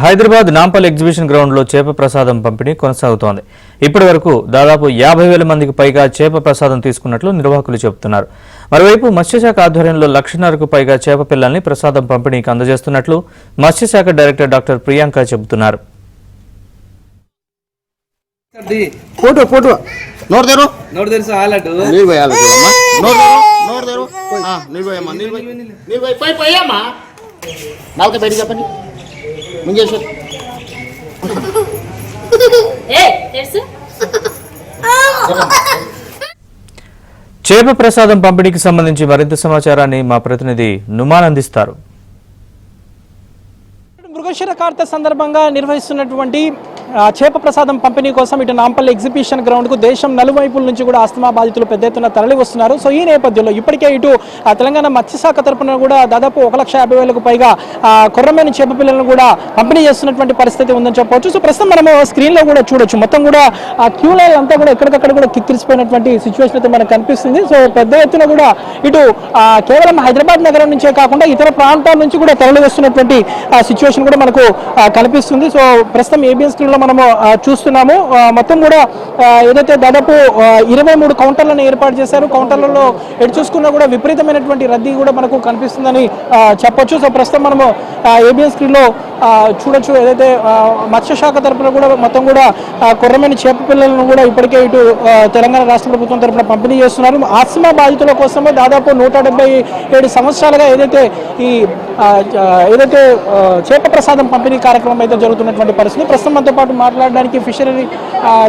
Hyderabad నాంపల్ exhibition ground లో చేప ప్రసాదం పంపిణీ కొనసాగుతోంది. ఇప్పటి వరకు దాదాపు 50,000 మందికి పైగా చేప ప్రసాదం తీసుకున్నట్లు నిర్వాహకులు చెబుతున్నారు. మరోవైపు మత్స్యశాఖ ఆధ్వర్యంలో 1,00,000కు పైగా చేప పిల్లల్ని ప్రసాదం పంపిణీకి అందజేస్తున్నట్లు మత్స్యశాఖ డైరెక్టర్ డాక్టర్ ప్రియాంక చెబుతున్నారు. చేప ప్రసాదం పంపిణీకి సంబంధించి మరింత సమాచారాన్ని మా ప్రతినిధి నుమాన్ అందిస్తారు. మృగశిర కార్తె సందర్భంగా నిర్వహిస్తున్నటువంటి చేప ప్రసాదం పంపిణీ కోసం ఇటు నాంపల్లి ఎగ్జిబిషన్ గ్రౌండ్కు దేశం నలువైపుల నుంచి కూడా ఆస్తమా బాధితులు పెద్ద ఎత్తున తరలి వస్తున్నారు. సో ఈ నేపథ్యంలో ఇప్పటికే ఇటు తెలంగాణ మత్స్యశాఖ తరపున కూడా దాదాపు 1,50,000కు పైగా కొర్రమైన చేప పిల్లలను కూడా పంపిణీ చేస్తున్నటువంటి పరిస్థితి ఉందని చెప్పవచ్చు. సో ప్రస్తుతం మనము స్క్రీన్లో కూడా చూడొచ్చు, మొత్తం కూడా ఆ క్యూ లైన్ అంతా కూడా ఎక్కడికక్కడ కూడా కిక్కిరిసిపోయినటువంటి సిచ్యువేషన్ అయితే మనకు కనిపిస్తుంది. సో పెద్ద ఎత్తున కూడా ఇటు కేవలం హైదరాబాద్ నగరం నుంచే కాకుండా ఇతర ప్రాంతాల నుంచి కూడా తరలి వస్తున్నటువంటి సిచ్యువేషన్ కూడా మనకు కనిపిస్తుంది. సో ప్రస్తుతం ఏబిఎన్ స్క్రీన్లో మనము చూస్తున్నాము. మొత్తం కూడా ఏదైతే దాదాపు 23 కౌంటర్లను ఏర్పాటు చేశారు. కౌంటర్లలో ఎటు చూసుకున్నా కూడా విపరీతమైనటువంటి రద్దీ కూడా మనకు కనిపిస్తుందని చెప్పొచ్చు. సో ప్రస్తుతం మనము ఏబిఎన్ స్క్రీన్లో చూడొచ్చు, ఏదైతే మత్స్యశాఖ తరఫున కూడా మొత్తం కూడా కొర్రమైన చేప పిల్లలను కూడా ఇప్పటికే ఇటు తెలంగాణ రాష్ట్ర ప్రభుత్వం తరఫున పంపిణీ చేస్తున్నారు. ఆస్తమా బాధితుల కోసమే దాదాపు 177 సంవత్సరాలుగా ఏదైతే చేప ప్రసాదం పంపిణీ కార్యక్రమం అయితే జరుగుతున్నటువంటి పరిస్థితి. ప్రస్తుతం మనతో పాటు మాట్లాడడానికి ఫిషరీ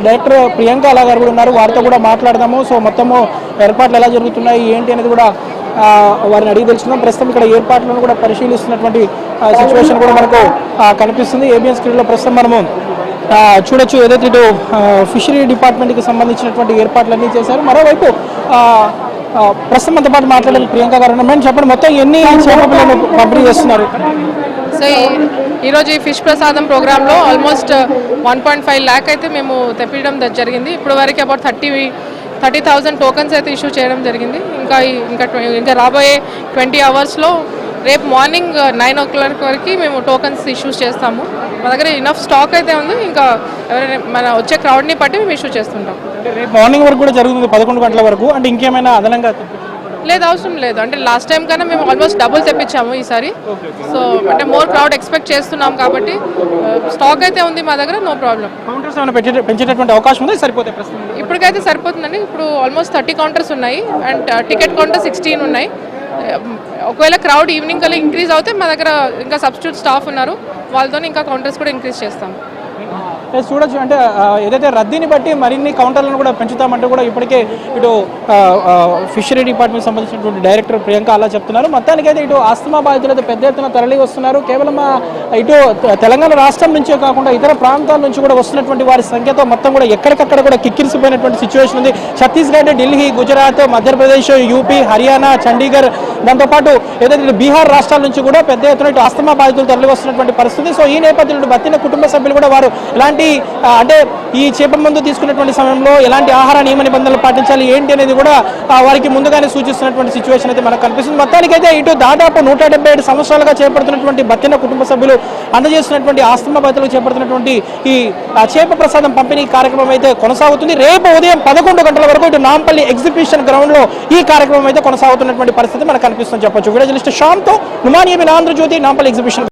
డైరెక్టర్ ప్రియాంక అలా గారు కూడా ఉన్నారు. వారితో కూడా మాట్లాడదాము. సో మొత్తము ఏర్పాట్లు ఎలా జరుగుతున్నాయి ఏంటి అనేది కూడా వారిని అడిగి తెలుసుకుందాం. ప్రస్తుతం ఇక్కడ ఏర్పాట్లను కూడా పరిశీలిస్తున్నటువంటి సిచ్యువేషన్ కూడా మనకు కనిపిస్తుంది. ఏబిఎన్ స్క్రీన్లో ప్రస్తుతం మనము చూడొచ్చు, ఏదైతే ఇటు ఫిషరీ డిపార్ట్మెంట్కి సంబంధించినటువంటి ఏర్పాట్లన్నీ చేశారు. మరోవైపు ప్రస్తుతం మనతో పాటు మాట్లాడేది ప్రియాంక గారు ఉన్నారు. మేడం చెప్పండి, మొత్తం ఎన్ని చేప పిల్లలను పంపిణీ చేస్తున్నారు? సో ఈరోజు ఈ ఫిష్ ప్రసాదం ప్రోగ్రాంలో ఆల్మోస్ట్ 1.5 lakh అయితే మేము తెప్పించడం జరిగింది. ఇప్పుడు వరకు అబౌట్ 30,000 టోకన్స్ అయితే ఇష్యూ చేయడం జరిగింది. ఇంకా రాబోయే 20 అవర్స్లో రేపు మార్నింగ్ 9 o'clock వరకు మేము టోకన్స్ ఇష్యూస్ చేస్తాము. మా దగ్గర ఇనఫ్ స్టాక్ అయితే ఉంది. ఇంకా ఎవరైనా మన వచ్చే క్రౌడ్ని బట్టి మేము ఇష్యూ చేస్తుంటాం. రేపు మార్నింగ్ వరకు కూడా జరుగుతుంది 11 గంటల వరకు. అంటే ఇంకేమైనా అదనంగా లేదు, అవసరం లేదు. అంటే లాస్ట్ టైం కన్నా మేము ఆల్మోస్ట్ డబుల్ తెప్పించాము ఈసారి. సో అంటే మోర్ క్రౌడ్ ఎక్స్పెక్ట్ చేస్తున్నాం కాబట్టి స్టాక్ అయితే ఉంది మా దగ్గర, నో ప్రాబ్లం. కౌంటర్స్ ఏమైనా పెంచేటటువంటి అవకాశం ఉంది? సరిపోతే ప్రస్తుతం ఇప్పటికైతే సరిపోతుందండి. ఇప్పుడు ఆల్మోస్ట్ 30 కౌంటర్స్ ఉన్నాయి అండ్ టికెట్ కౌంటర్ 16 ఉన్నాయి. ఒకవేళ క్రౌడ్ ఈవినింగ్ కల్లా ఇంక్రీజ్ అవుతే మా దగ్గర ఇంకా సబ్స్టిట్యూట్ స్టాఫ్ ఉన్నారు, వాళ్ళతో ఇంకా కౌంటర్స్ కూడా ఇంక్రీజ్ చేస్తాం. చూడొచ్చు, అంటే ఏదైతే రద్దీని బట్టి మరిన్ని కౌంటర్లను కూడా పెంచుతామంటే కూడా ఇప్పటికే ఇటు ఫిషరీ డిపార్ట్మెంట్ సంబంధించినటువంటి డైరెక్టర్ ప్రియాంక అలా చెప్తున్నారు. మొత్తానికైతే ఇటు ఆస్తమా బాధితులు అయితే పెద్ద ఎత్తున తరలి వస్తున్నారు. కేవలం ఇటు తెలంగాణ రాష్ట్రం నుంచే కాకుండా ఇతర ప్రాంతాల నుంచి కూడా వస్తున్నటువంటి వారి సంఖ్యతో మొత్తం కూడా ఎక్కడికక్కడ కూడా కిక్కిరిసిపోయినటువంటి సిచ్యువేషన్ ఉంది. ఛత్తీస్గఢ్, ఢిల్లీ, గుజరాత్, మధ్యప్రదేశ్, యూపీ, హర్యానా, చండీగఢ్, దాంతోపాటు ఏదైతే బీహార్ రాష్ట్రాల నుంచి కూడా పెద్ద ఎత్తున ఇటు ఆస్తమా బాధితులు తరలి వస్తున్నటువంటి పరిస్థితి. సో ఈ నేపథ్యంలో బతిన కుటుంబ సభ్యులు కూడా వారు ఎలాంటి అంటే ఈ చేప మందు తీసుకున్నటువంటి సమయంలో ఎలాంటి ఆహార నియమ నిబంధనలు పాటించాలి ఏంటి అనేది కూడా వారికి ముందుగానే సూచిస్తున్నటువంటి సిచ్యువేషన్ అయితే మనకు కనిపిస్తుంది. మొత్తానికైతే ఇటు దాదాపు 177 సంవత్సరాలుగా చేపడుతున్నటువంటి బతిన కుటుంబ సభ్యులు అందజేస్తున్నటువంటి ఆస్తమా బాధితులకు చేపడుతున్నటువంటి ఈ చేప ప్రసాదం పంపిణీ కార్యక్రమం అయితే కొనసాగుతుంది. రేపు ఉదయం 11 గంటల వరకు ఇటు నాంపల్లి ఎగ్జిబిషన్ గ్రౌండ్ లో ఈ కార్యక్రమం అయితే కొనసాగుతున్నటువంటి పరిస్థితి మనకు కనిపిస్తుంది చెప్పొచ్చు. వీడియో జర్నలిస్ట్ శ్యామ్తో నుమాన్, ఏబిఎన్ ఆంధ్రజ్యోతి, నాంపల్లి ఎగ్జిబిషన్.